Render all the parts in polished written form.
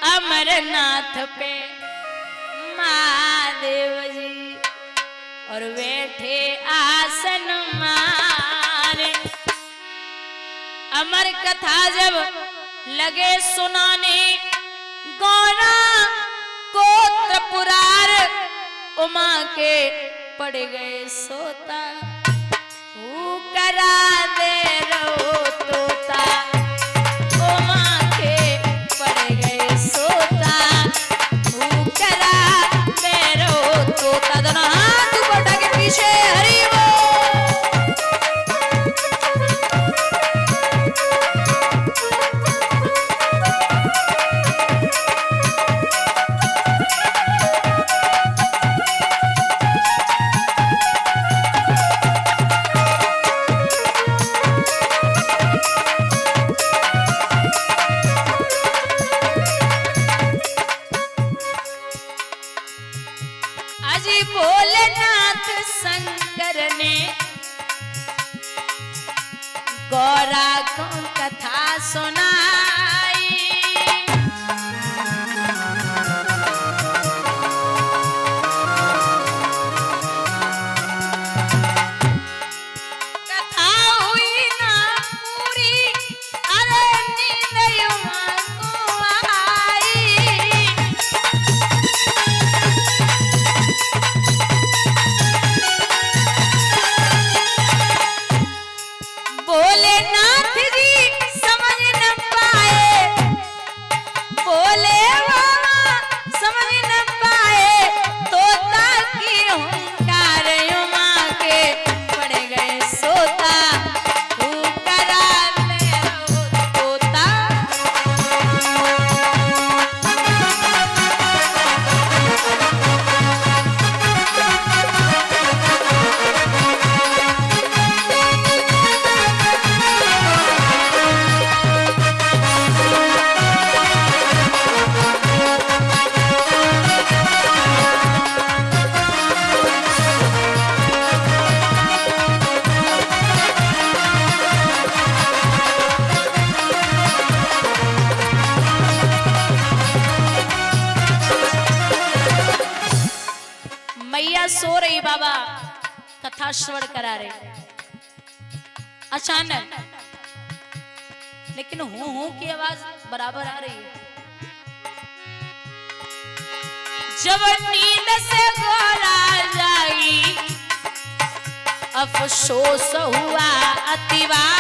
अमरनाथ पे महादेव जी और बैठे आसन मारे। अमर कथा जब लगे सुनाने गौरा को त्रिपुरार उमा के पड़ गए सोता करा दे रो तोता उमा के पड़ गए सोता करा दे रो तोता। दोनों हाथ ऊपर उठा के पीछे हरि भोलेनाथ शंकर ने गौरा को कथा सुनाई। कथा हुई ना पूरी अरे नींद युवा को आई। भोलेनाथ जी समझ न पाए, भोले बाबा समझ न पाए, तोता की हुंकार उमा के पड़ गए सोता करा ले रो तोता। मैया सो रही, बाबा कथा श्रवण करा रहे। अचानक लेकिन हूं की आवाज बराबर आ रही है। जब नींद से गौरा जागी अफसोस हुआ अतिवारी।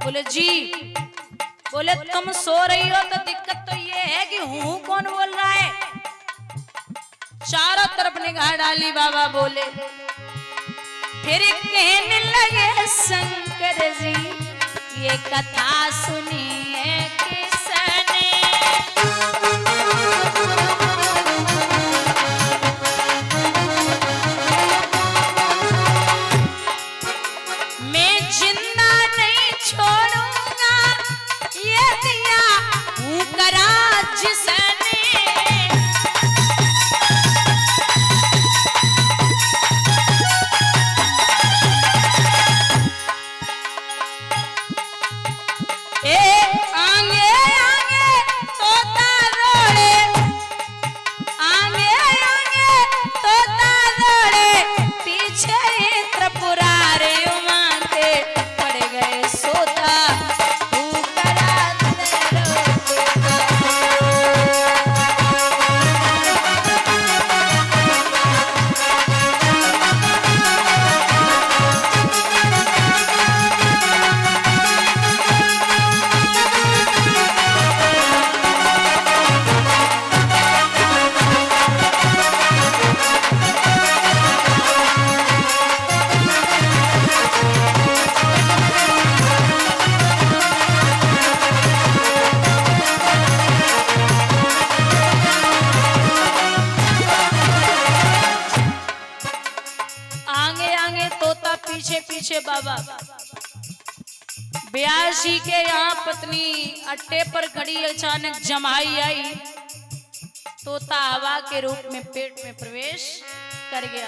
बोले जी। बोले तुम सो रही हो तो दिक्कत तो ये है कि हूँ कौन बोल रहा है। चारों तरफ निगाह डाली, बाबा बोले। फिर कहने लगे शंकर जी ये कथा सुनिए किसने। मैं जिंदा नहीं छोड़ूंगा ये दिया हूँ करा जिसने। पीछे पीछे बाबा। ब्यासी के यहाँ पत्नी अट्टे पर खड़ी, अचानक जमाई आई। तोता हवा के रूप में पेट में प्रवेश कर गया।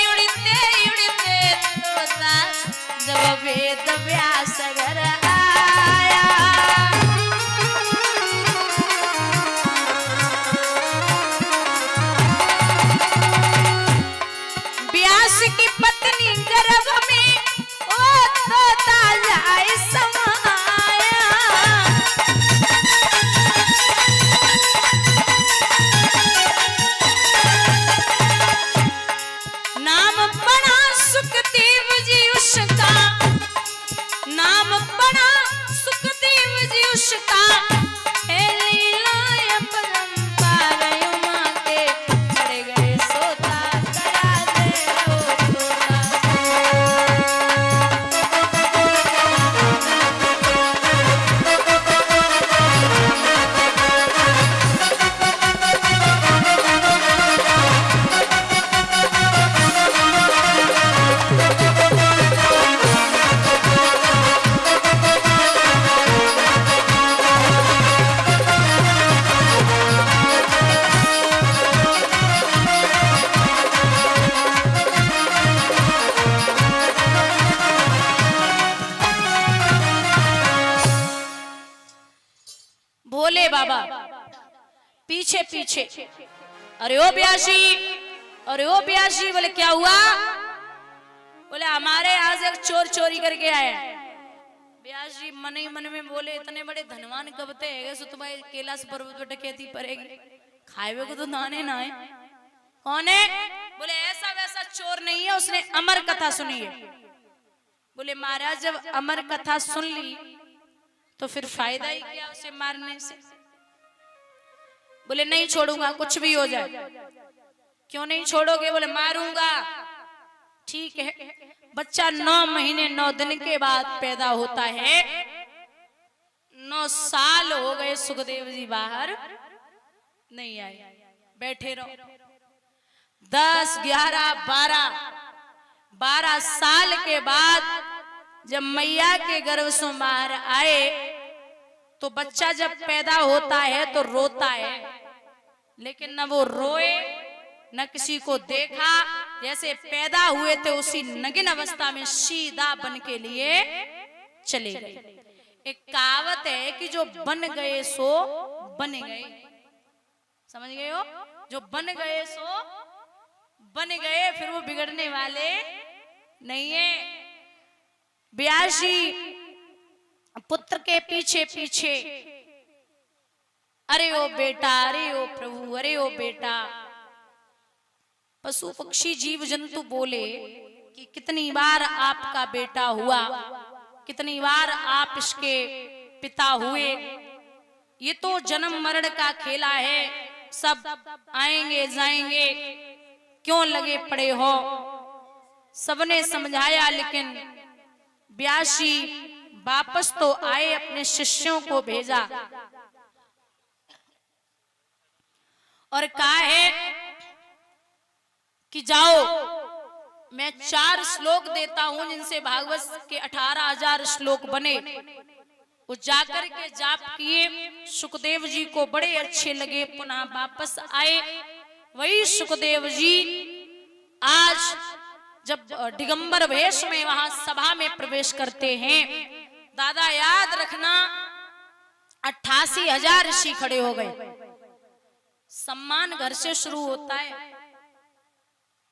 उड़ते उड़ते तोता जब वेद व्यास घर आया, व्यास की पत्नी गर्भ में ओ तोता जाए समाया। नाम पड़ा सुखदेव जी उसका, नाम पड़ा सुखदेव जी उसका। बोले बाबा पीछे पीछे, अरे ओ ब्यासी, अरे ओ ब्यासी। बोले क्या हुआ? बोले हमारे यहाँ से एक चोर चोरी करके आए। ब्यासी मन ही मन में बोले इतने बड़े धनवान कबते है सो तुम्हारे कैलाश पर्वत पर डकैती पड़ेगी, खाए को तो दाने ना है। कौन है? बोले ऐसा वैसा चोर नहीं है, उसने अमर कथा सुनी है। बोले महाराज जब अमर कथा सुन ली तो फिर फायदा ही क्या उसे मारने से? बोले नहीं छोड़ूंगा कुछ भी हो जाए। क्यों नहीं छोड़ोगे? बोले मारूंगा। ठीक है। बच्चा 9 महीने 9 दिन के बाद पैदा होता है। 9 साल हो गए, सुखदेव जी बाहर नहीं आए, बैठे रहो। 10, 11, 12 साल के बाद जब मैया के गर्भ से बाहर आए तो बच्चा जब पैदा होता है तो रोता है, लेकिन न वो रोए न किसी को देखा। जैसे पैदा हुए थे उसी नगिन अवस्था में सीधा बन के लिए चले गए। एक कहावत है कि जो बन गए सो बन गए, समझ गए हो? जो बन गए सो बन गए, फिर वो बिगड़ने वाले नहीं है। ब्यासी पुत्र के पीछे पीछे, अरे ओ बेटा, अरे ओ प्रभु, अरे ओ बेटा। पशु पक्षी जीव जंतु बोले कि कितनी बार आपका बेटा हुआ, कितनी बार आप इसके पिता हुए। ये तो जन्म मरण का खेला है, सब आएंगे जाएंगे, क्यों लगे पड़े हो? सबने समझाया, लेकिन ब्यासी वापस तो आए, अपने शिष्यों को भेजा और कहा है कि जाओ मैं 4 श्लोक देता हूं जिनसे भागवत के 18,000 श्लोक बने। वो जाकर के जाप किए, सुखदेव जी को बड़े अच्छे लगे, पुनः वापस आए। वही सुखदेव जी आज जब दिगंबर वेश में वहां सभा में प्रवेश करते हैं, दादा याद रखना 88,000 ऋषि खड़े हो गए। सम्मान घर से शुरू होता है।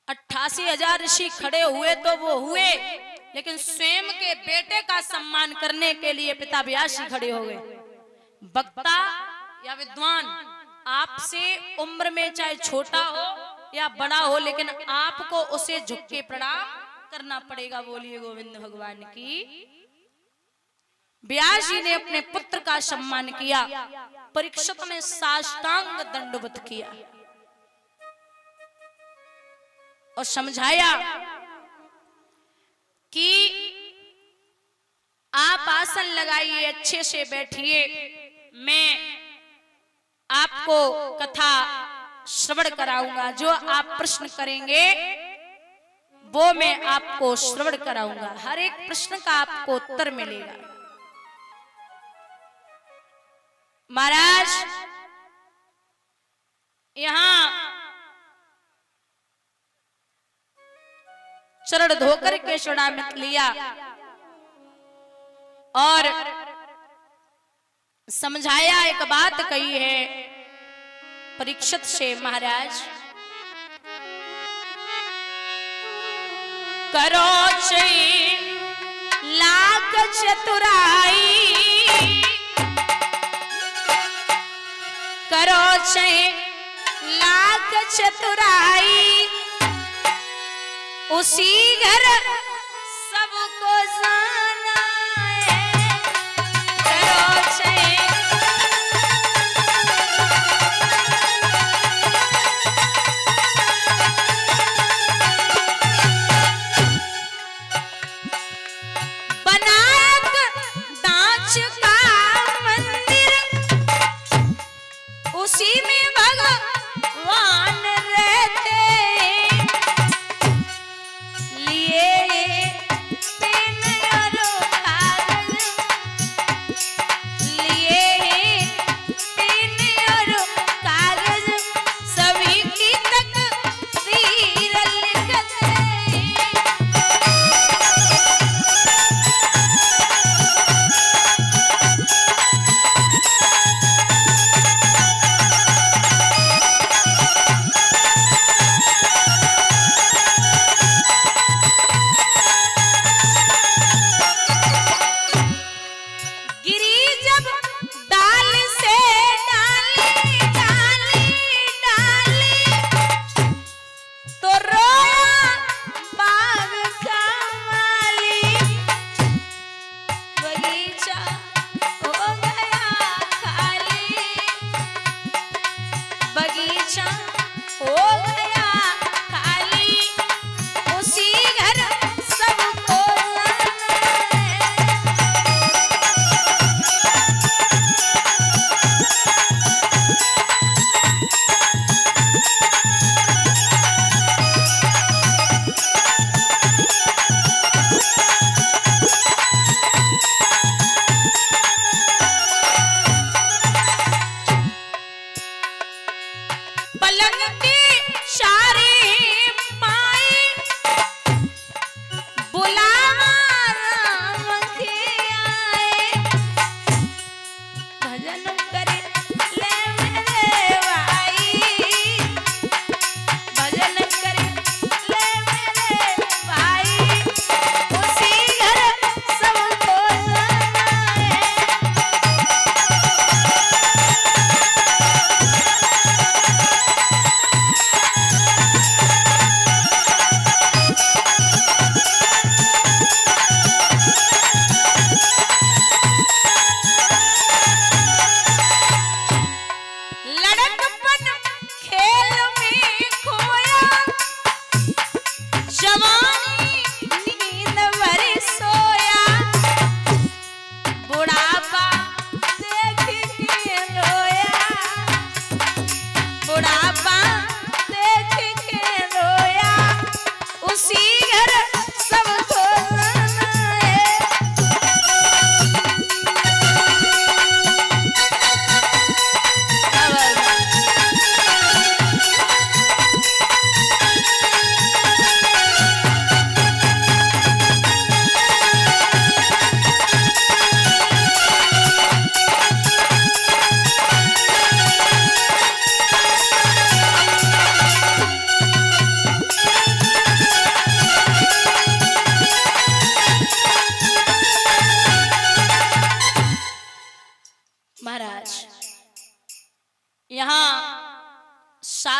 88,000 ऋषि खड़े हुए तो वो हुए, लेकिन स्वयं के बेटे का सम्मान करने के लिए पिता व्यास जी खड़े हो गए। वक्ता या विद्वान आपसे उम्र में चाहे छोटा हो या बड़ा हो, लेकिन आपको उसे झुक के प्रणाम करना पड़ेगा। बोलिए गोविंद भगवान की। व्यास जी ने अपने पुत्र का सम्मान किया, परीक्षित ने साष्टांग दंडवत किया और समझाया कि आप आसन लगाइए, अच्छे से बैठिए, मैं आपको कथा श्रवण कराऊंगा। जो आप प्रश्न करेंगे वो मैं आपको श्रवण कराऊंगा। हर एक प्रश्न का आपको उत्तर मिलेगा। महाराज यहां चरण धोकर के चरणामृत लिया और समझाया, एक बात कही है परीक्षित से, महाराज करो चई लाख चतुराई, करो चई लाख चतुराई, उसी घर सबको जाना है। करो चई बनाक दांच का मंदिर, उसी में भगवान रहते, लिए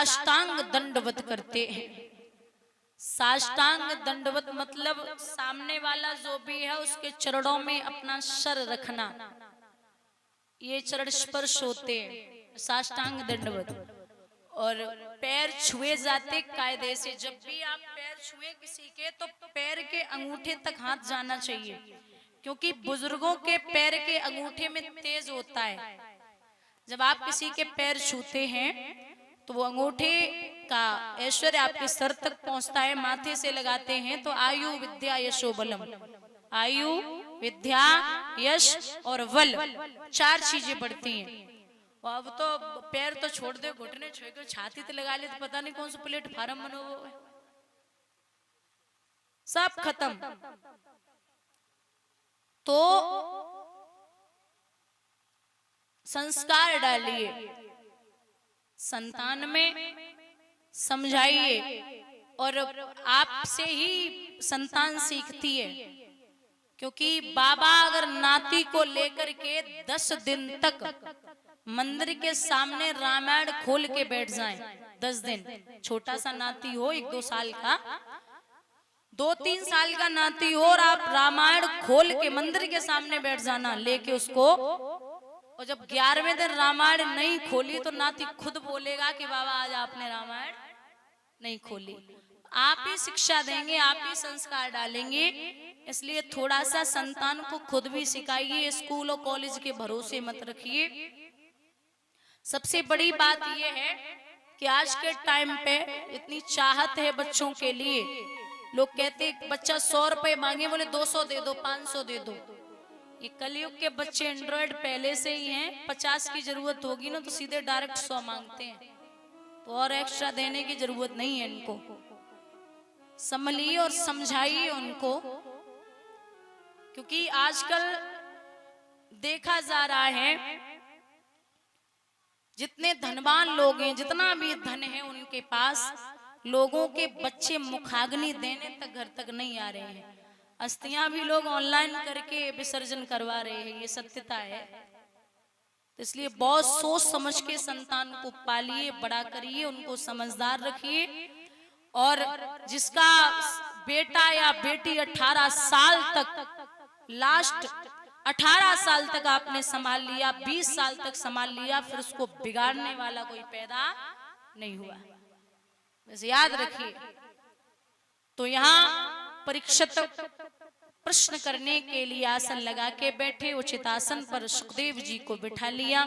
साष्टांग दंडवत करते हैं। साष्टांग दंडवत मतलब सामने वाला जो भी है उसके चरणों में अपना सर रखना, ये चरण स्पर्श होते हैं, साष्टांग दंडवत। और पैर छुए जाते कायदे से, जब भी आप पैर छुए किसी के तो पैर के अंगूठे तक हाथ जाना चाहिए, क्योंकि बुजुर्गों के पैर के अंगूठे में तेज होता है। जब आप किसी के पैर छूते हैं तो वो अंगूठे का ऐश्वर्य आपके सर तक पहुंचता है, माथे से लगाते हैं तो आयु विद्या यशो बलम, आयु विद्या यश और बल, 4 चीजें बढ़ती हैं। अब तो पैर तो छोड़ दे, घुटने छोड़ के छाती तो लगा ले तो पता नहीं कौन सा प्लेटफार्म बनो, सब खत्म। तो संस्कार डालिए संतान में, समझाइए, और आपसे ही संतान सीखती है। क्योंकि बाबा अगर नाती को लेकर के 10 दिन तक मंदिर के सामने रामायण खोल के बैठ जाएं, 10 दिन, छोटा सा नाती हो 1-2 साल का, 2-3 साल का नाती हो, और आप रामायण खोल के मंदिर के सामने बैठ जाना लेके उसको, और जब 11वें दिन रामायण नहीं खोली तो नाती खुद बोलेगा कि बाबा आज आपने रामायण नहीं खोली। आप ही शिक्षा देंगे, आप ही संस्कार डालेंगे, इसलिए थोड़ा सा संतान को खुद भी सिखाइए, स्कूल और कॉलेज के भरोसे मत रखिए। सबसे बड़ी बात यह है कि आज के टाइम पे इतनी चाहत है बच्चों के लिए, लोग कहते बच्चा 100 रुपए मांगे, बोले 200 दे दो, 500 दे दो। ये कलयुग के बच्चे एंड्रॉइड पहले से ही हैं, 50 की जरूरत होगी ना तो सीधे डायरेक्ट 100 मांगते हैं, तो और एक्स्ट्रा देने की जरूरत नहीं है इनको। संभलिए और समझाइए उनको, क्योंकि आजकल देखा जा रहा है जितने धनवान लोग हैं, जितना भी धन है उनके पास, लोगों के बच्चे मुखाग्नि देने तक घर तक नहीं आ रहे हैं। अस्थियां भी लोग ऑनलाइन करके विसर्जन करवा रहे हैं, ये सत्यता है। तो इसलिए बहुत सोच समझ के संतान को पालिए, बड़ा करिए, उनको समझदार रखिए। और जिसका बेटा या बेटी 18 साल तक, लास्ट 18 साल तक आपने संभाल लिया, 20 साल तक संभाल लिया, फिर उसको बिगाड़ने वाला कोई पैदा नहीं हुआ, बस याद रखिए। तो यहाँ परीक्षित प्रश्न करने के लिए आसन लगा के बैठे, उचित आसन पर सुखदेव जी को बिठा लिया।